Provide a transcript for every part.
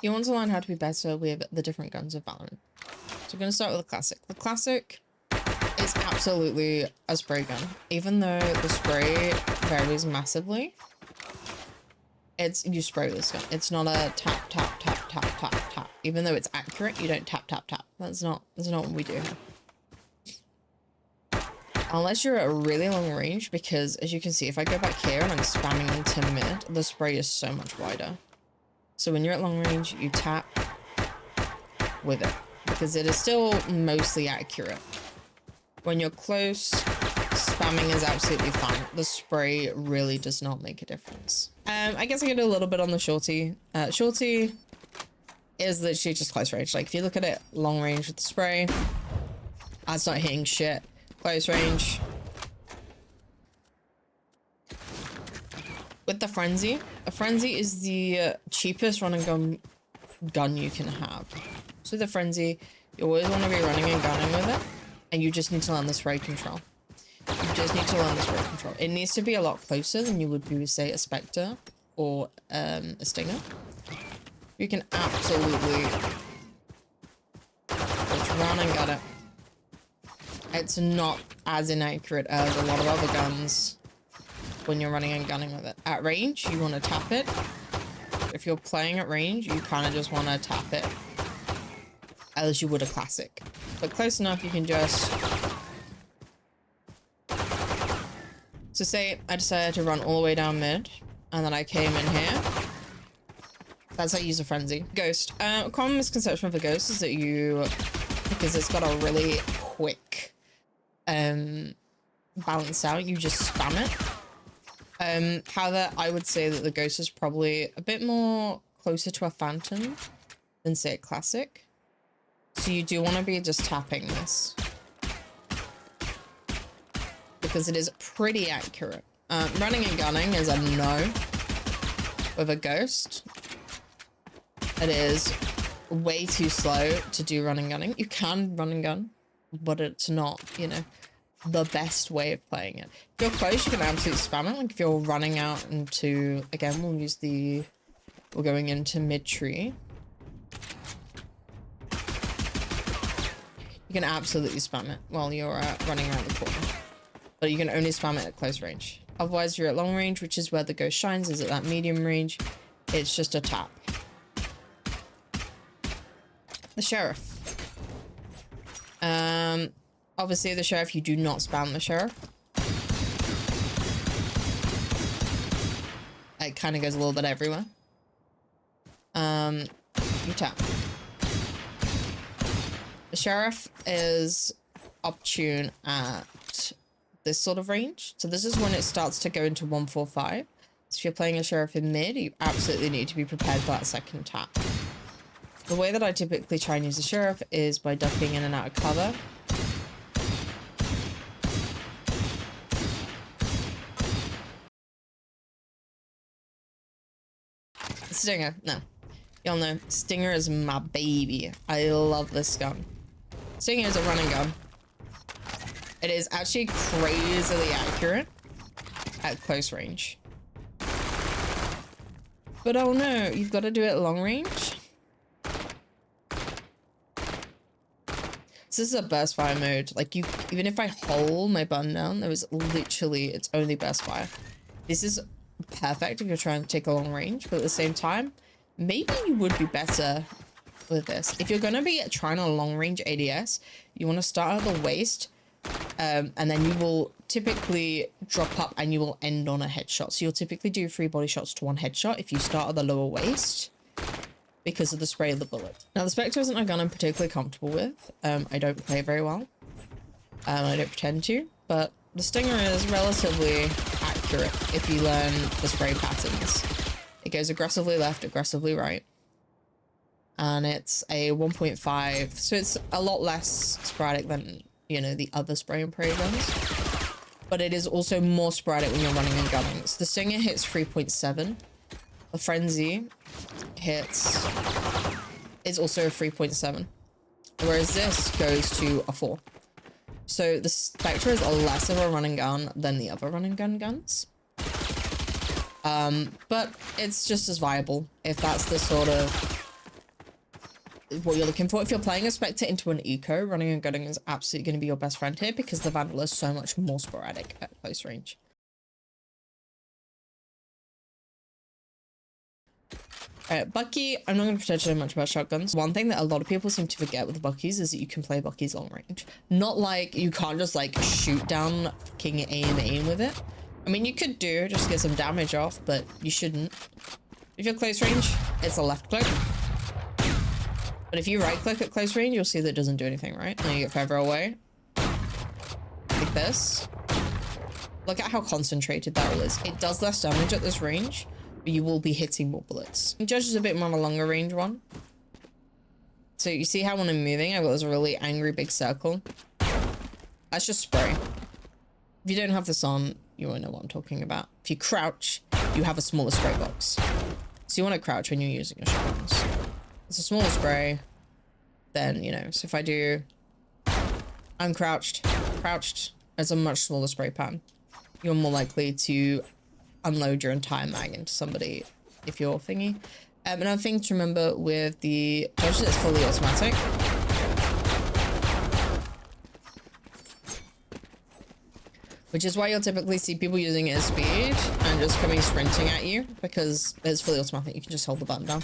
You want to learn how to be better with the different guns of Valorant. So we're going to start with the classic. The classic is absolutely a spray gun. Even though the spray varies massively, you spray this gun. It's not a tap, tap, tap, tap, tap, tap. Even though it's accurate, you don't tap, tap, tap. That's not what we do here. Unless you're at a really long range, because as you can see, if I go back here and I'm spamming into mid, the spray is so much wider. So when you're at long range, you tap with it because it is still mostly accurate. When you're close, spamming is absolutely fine. The spray really does not make a difference. I guess I can do a little bit on the shorty. Shorty is literally just close range. Like if you look at it, long range with the spray, that's not hitting shit. Close range. With the frenzy, a frenzy is the cheapest run and gun you can have. So the frenzy, you always want to be running and gunning with it, and you just need to learn the spray control. You just need to learn the spray control. It needs to be a lot closer than you would be with, say, a Spectre or a Stinger. You can absolutely just run and gun it. It's not as inaccurate as a lot of other guns when you're running and gunning with it. At range, you want to tap it. If you're playing at range, you kind of just want to tap it as you would a classic. But close enough, you can just... So say I decided to run all the way down mid, and then I came in here. That's how you use a frenzy. Ghost. A common misconception of a ghost is that because it's got a really quick balance out, you just spam it. However, I would say that the Ghost is probably a bit more closer to a Phantom than, say, a Classic. So you do want to be just tapping this, because it is pretty accurate. Running and gunning is a no with a Ghost. It is way too slow to do run and gunning. You can run and gun, but it's not, you know, the best way of playing it. If you're close, you can absolutely spam it. Like if you're running out into, again, we're going into mid tree. You can absolutely spam it while you're running around the corner, but you can only spam it at close range. Otherwise, you're at long range, which is where the Ghost shines, is at that medium range. It's just a tap. The Sheriff. Obviously the Sheriff, you do not spam the Sheriff. It kind of goes a little bit everywhere. You tap. The Sheriff is opportune at this sort of range. So this is when it starts to go into 145. So if you're playing a Sheriff in mid, you absolutely need to be prepared for that second tap. The way that I typically try and use the Sheriff is by ducking in and out of cover. Stinger, no. Y'all know, Stinger is my baby. I love this gun. Stinger is a running gun. It is actually crazily accurate at close range. But oh no, you've got to do it at long range. So this is a burst fire mode. Like even if I hold my button down, there was literally, it's only burst fire. This is perfect if you're trying to take a long range, but at the same time, maybe you would be better with this. If you're going to be trying a long range ADS, you want to start at the waist, and then you will typically drop up and you will end on a headshot. So you'll typically do 3 body shots to 1 headshot if you start at the lower waist, because of the spray of the bullet. Now the Spectre isn't a gun I'm particularly comfortable with. I don't play very well. I don't pretend to, but the Stinger is relatively accurate if you learn the spray patterns. It goes aggressively left, aggressively right. And it's a 1.5, so it's a lot less sporadic than, you know, the other spray and pray guns. But it is also more sporadic when you're running and gunning. So the Stinger hits 3.7. The Frenzy hits is also a 3.7. Whereas this goes to a 4. So the Spectre is less of a run and gun than the other run and gun guns. But it's just as viable if that's the sort of what you're looking for. If you're playing a Spectre into an eco, running and gunning is absolutely going to be your best friend here because the Vandal is so much more sporadic at close range. Bucky, I'm not going to pretend to know much about shotguns. One thing that a lot of people seem to forget with Buckies is that you can play Buckies long range. Not like you can't just like shoot down fucking aim with it. I mean, you could do just get some damage off, but you shouldn't. If you're close range, it's a left click. But if you right click at close range, you'll see that it doesn't do anything, right? And you get further away. Like this. Look at how concentrated that all is. It does less damage at this range, but you will be hitting more bullets. Judge is a bit more of a longer range one. So you see how when I'm moving, I've got this really angry big circle. That's just spray. If you don't have this on, you won't know what I'm talking about. If you crouch, you have a smaller spray box. So you want to crouch when you're using your shotguns. It's a smaller spray. Then, you know, so if I do uncrouched, crouched, it's a much smaller spray pan. You're more likely to unload your entire mag into somebody if you're thingy. Another thing to remember with the judge that's fully automatic. Which is why you'll typically see people using it as speed and just coming sprinting at you because it's fully automatic. You can just hold the button down.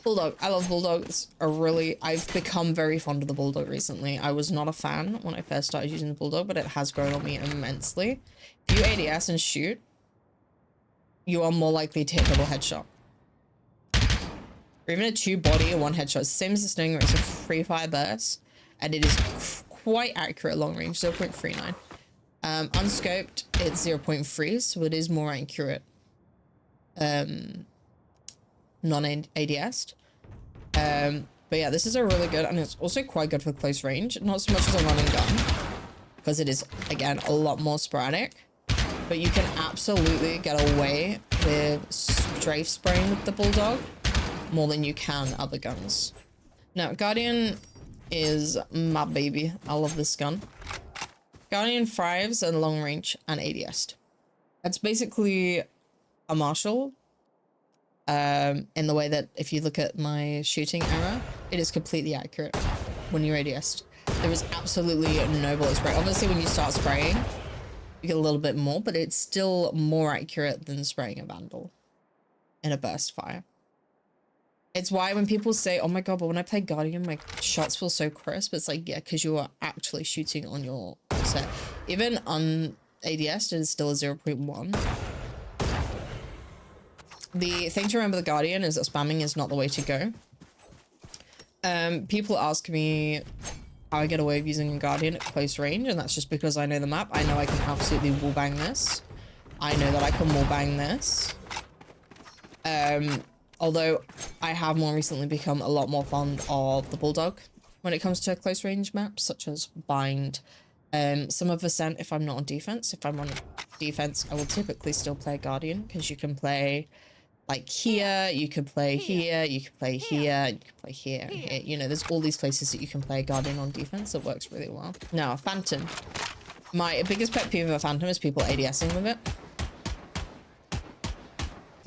Bulldog. I love bulldogs. I've become very fond of the bulldog recently. I was not a fan when I first started using the bulldog, but it has grown on me immensely. If you ADS and shoot, you are more likely to hit double headshot. Or even a 2-body or 1 headshot. Same as the Stinger, it's a free fire burst, and it is quite accurate long range, 0.39. Unscoped, it's 0.3, so it is more accurate. Non-ADS. But yeah, this is a really good, and it's also quite good for close range. Not so much as a run and gun, because it is, again, a lot more sporadic. But you can absolutely get away with strafe spraying with the Bulldog more than you can other guns. Now, Guardian is my baby. I love this gun. Guardian thrives at long range and ADS. It's basically a Marshall. In the way that if you look at my shooting error, it is completely accurate when you're ADS'd. There is absolutely no bullet spray. Obviously, when you start spraying, you get a little bit more, but it's still more accurate than spraying a Vandal in a burst fire. It's why when people say, oh my god, but when I play Guardian, my shots feel so crisp, it's like, yeah, because you are actually shooting on your set. Even on ADS, it is still a 0.1. The thing to remember the Guardian is that spamming is not the way to go. People ask me how I get away with using a Guardian at close range, and that's just because I know the map. I know I can absolutely wallbang this. I know that I can wallbang this. Although I have more recently become a lot more fond of the Bulldog when it comes to close range maps, such as Bind. Some of Ascent if I'm not on defense. If I'm on defense, I will typically still play Guardian, because you can play like here, you can play here, you can play here, you can play here and here. You know, there's all these places that you can play Guardian on defense that works really well. Now, Phantom. My biggest pet peeve of a Phantom is people ADSing with it.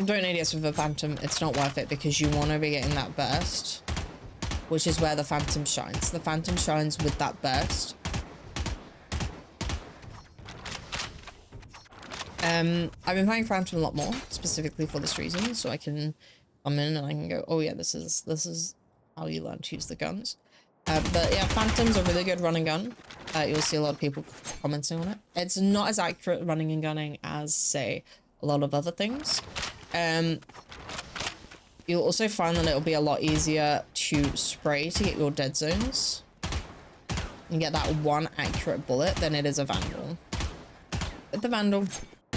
Don't ADS with a Phantom, it's not worth it, because you want to be getting that burst, which is where the Phantom shines. The Phantom shines with that burst. I've been playing Phantom a lot more, specifically for this reason, so I can come in and I can go, oh yeah, this is how you learn to use the guns. But yeah, Phantom's a really good run and gun. You'll see a lot of people commenting on it. It's not as accurate running and gunning as, say, a lot of other things. You'll also find that it'll be a lot easier to spray to get your dead zones and get that one accurate bullet than it is a Vandal. With the Vandal,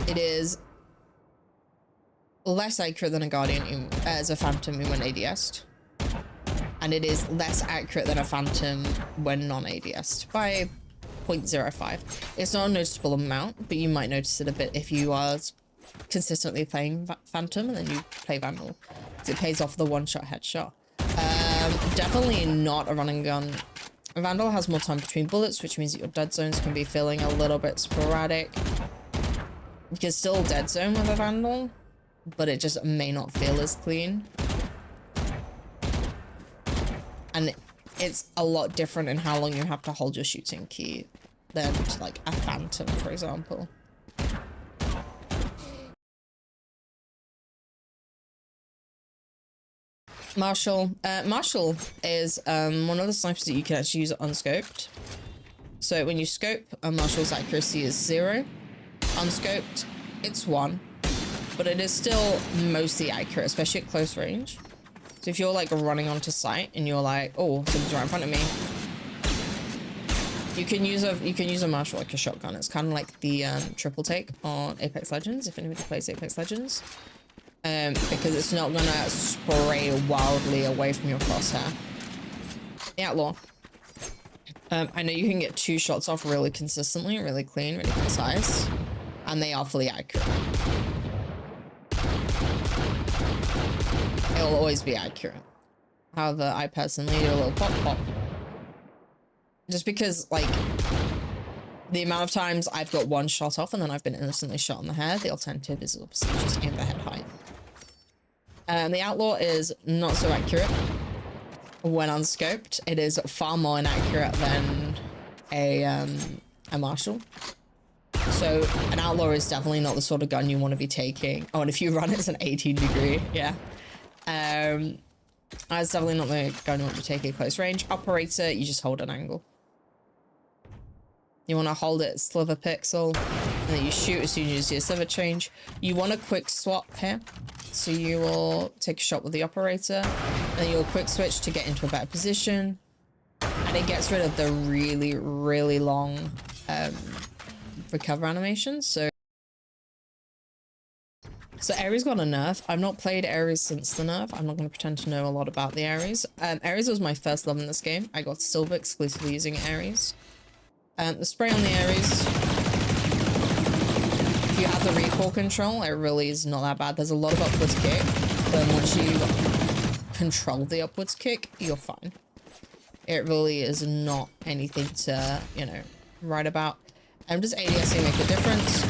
it is less accurate than a Guardian as a Phantom when ADS'd. And it is less accurate than a Phantom when non-ADS'd by 0.05. It's not a noticeable amount, but you might notice it a bit if you are consistently playing Phantom and then you play Vandal. Because it pays off the one-shot headshot. Definitely not a run and gun. A Vandal has more time between bullets, which means that your dead zones can be feeling a little bit sporadic. You can still dead zone with a Vandal, but it just may not feel as clean. And it's a lot different in how long you have to hold your shooting key than to, like, a Phantom, for example. Marshall. Marshall is one of the snipers that you can actually use unscoped. So when you scope, a Marshall's accuracy is 0. Unscoped, it's 1. But it is still mostly accurate, especially at close range. So if you're like running onto site and you're like, oh, something's right in front of me, you can use a Marshall like a shotgun. It's kind of like the triple take on Apex Legends, if anybody plays Apex Legends. Because it's not gonna spray wildly away from your crosshair. The Outlaw. I know you can get 2 shots off really consistently, really clean, really concise, and they are fully accurate. It'll always be accurate. However, I personally do a little pop pop. Just because, like, the amount of times I've got 1 shot off and then I've been innocently shot in the head, the alternative is obviously just aim the head high. The Outlaw is not so accurate when unscoped. It is far more inaccurate than a Marshall. So an Outlaw is definitely not the sort of gun you want to be taking. Oh, and if you run it's an 18 degree, yeah. That's definitely not the gun you want to be taking at close range. Operator, you just hold an angle. You want to hold it sliver pixel, and then you shoot as soon as you see a sliver change. You want a quick swap here. So you will take a shot with the operator, then you'll quick switch to get into a better position. And it gets rid of the really, really long recover animation. So Ares got a nerf. I've not played Ares since the nerf. I'm not going to pretend to know a lot about the Ares. Ares was my first love in this game. I got silver exclusively using Ares. The spray on the Ares, if you have the recoil control, it really is not that bad. There's a lot of upwards kick, but once you control the upwards kick, you're fine. It really is not anything to, you know, write about. Does ADSing make a difference?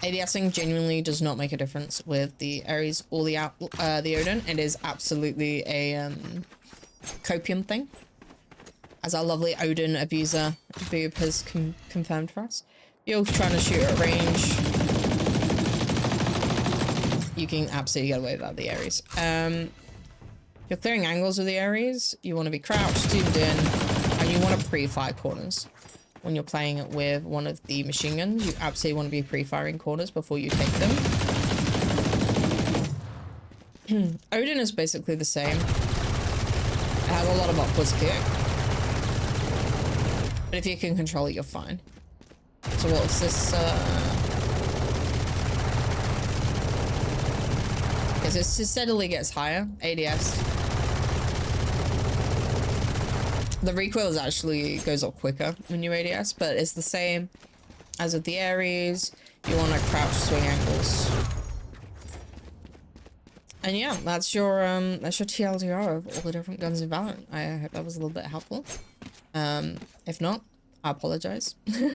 ADSing genuinely does not make a difference with the Ares or the Odin. It is absolutely a copium thing, as our lovely Odin abuser Boob has confirmed for us. You're trying to shoot at range, you can absolutely get away without the Ares. If you're clearing angles with the Ares, you want to be crouched, zoomed in, and you want to pre-fire corners. When you're playing it with one of the machine guns, you absolutely want to be pre-firing corners before you take them. Odin is basically the same. It has a lot of upwards kick. But if you can control it, you're fine. So what's this? Because it steadily gets higher. ADS. The recoil actually goes up quicker when you ADS, but it's the same as with the Ares. You want to crouch swing angles. And yeah, that's your TLDR of all the different guns in Valorant. I hope that was a little bit helpful. If not, I apologize.